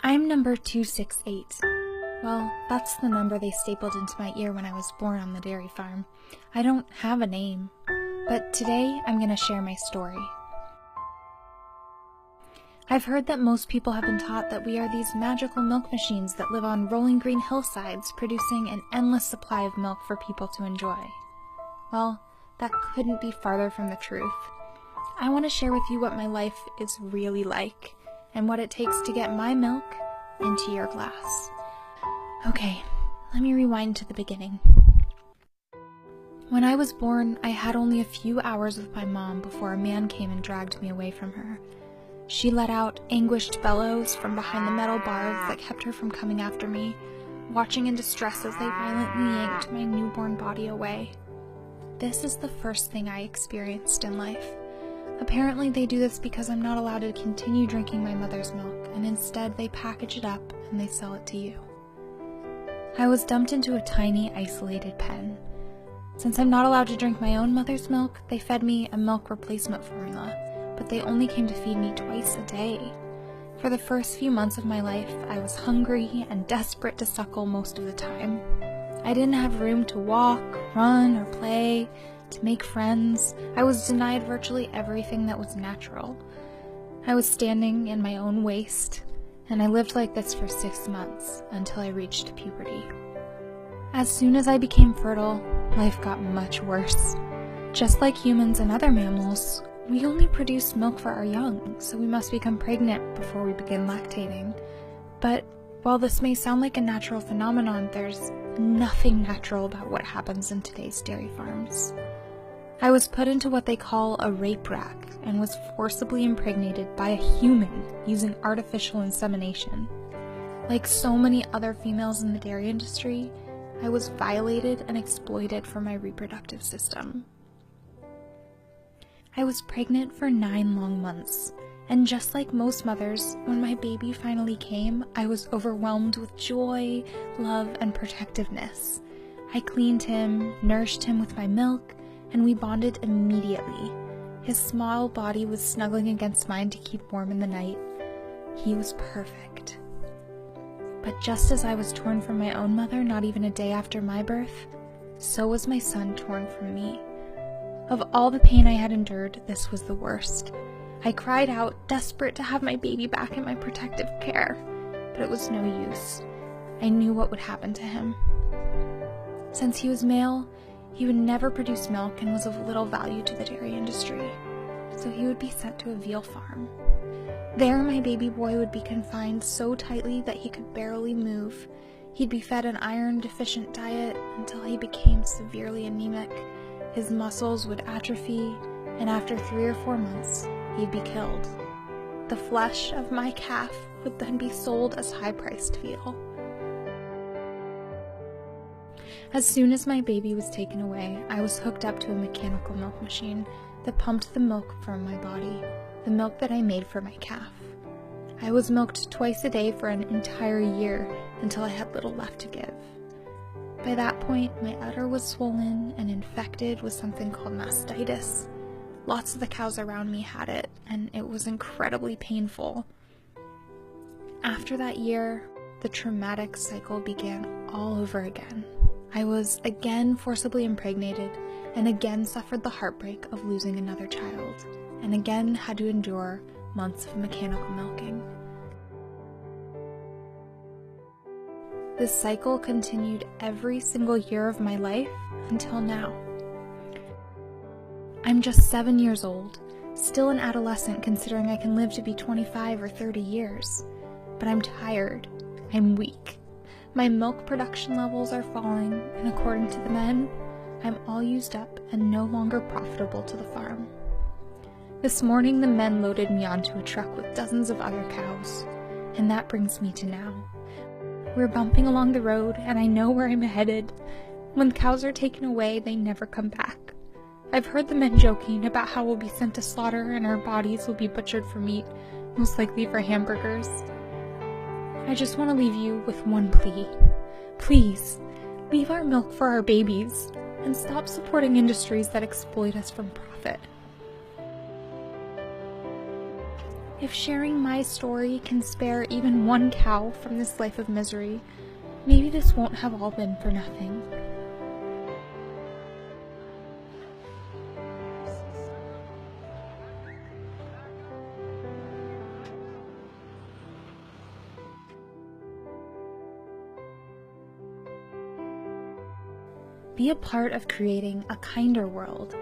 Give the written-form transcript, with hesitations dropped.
I'm number 268. Well, that's the number they stapled into my ear when I was born on the dairy farm. I don't have a name, but today I'm going to share my story. I've heard that most people have been taught that we are these magical milk machines that live on rolling green hillsides, producing an endless supply of milk for people to enjoy. Well, that couldn't be farther from the truth. I want to share with you what my life is really like, and what it takes to get my milk into your glass. Okay, let me rewind to the beginning. When I was born, I had only a few hours with my mom before a man came and dragged me away from her. She let out anguished bellows from behind the metal bars that kept her from coming after me, watching in distress as they violently yanked my newborn body away. This is the first thing I experienced in life. Apparently they do this because I'm not allowed to continue drinking my mother's milk, and instead they package it up and they sell it to you. I was dumped into a tiny, isolated pen. Since I'm not allowed to drink my own mother's milk, they fed me a milk replacement formula, but they only came to feed me twice a day. For the first few months of my life, I was hungry and desperate to suckle most of the time. I didn't have room to walk, run, or play, to make friends. I was denied virtually everything that was natural. I was standing in my own waste, and I lived like this for 6 months until I reached puberty. As soon as I became fertile, life got much worse. Just like humans and other mammals, we only produce milk for our young, so we must become pregnant before we begin lactating. But while this may sound like a natural phenomenon, there's nothing natural about what happens in today's dairy farms. I was put into what they call a rape rack and was forcibly impregnated by a human using artificial insemination. Like so many other females in the dairy industry, I was violated and exploited for my reproductive system. I was pregnant for 9 long months, and just like most mothers, when my baby finally came, I was overwhelmed with joy, love, and protectiveness. I cleaned him, nourished him with my milk, and we bonded immediately. His small body was snuggling against mine to keep warm in the night. He was perfect. But just as I was torn from my own mother not even a day after my birth, so was my son torn from me. Of all the pain I had endured, this was the worst. I cried out, desperate to have my baby back in my protective care, but it was no use. I knew what would happen to him. Since he was male, he would never produce milk and was of little value to the dairy industry, so he would be sent to a veal farm. There, my baby boy would be confined so tightly that he could barely move. He'd be fed an iron-deficient diet until he became severely anemic. His muscles would atrophy, and after 3 or 4 months, he'd be killed. The flesh of my calf would then be sold as high-priced veal. As soon as my baby was taken away, I was hooked up to a mechanical milk machine that pumped the milk from my body, the milk that I made for my calf. I was milked twice a day for an entire year until I had little left to give. By that point, my udder was swollen and infected with something called mastitis. Lots of the cows around me had it, and it was incredibly painful. After that year, the traumatic cycle began all over again. I was again forcibly impregnated, and again suffered the heartbreak of losing another child, and again had to endure months of mechanical milking. This cycle continued every single year of my life until now. I'm just 7 years old, still an adolescent considering I can live to be 25 or 30 years. But I'm tired, I'm weak. My milk production levels are falling, and according to the men, I'm all used up and no longer profitable to the farm. This morning the men loaded me onto a truck with dozens of other cows, and that brings me to now. We're bumping along the road, and I know where I'm headed. When cows are taken away, they never come back. I've heard the men joking about how we'll be sent to slaughter and our bodies will be butchered for meat, most likely for hamburgers. I just want to leave you with one plea. Please, leave our milk for our babies, and stop supporting industries that exploit us from profit. If sharing my story can spare even one cow from this life of misery, maybe this won't have all been for nothing. Be a part of creating a kinder world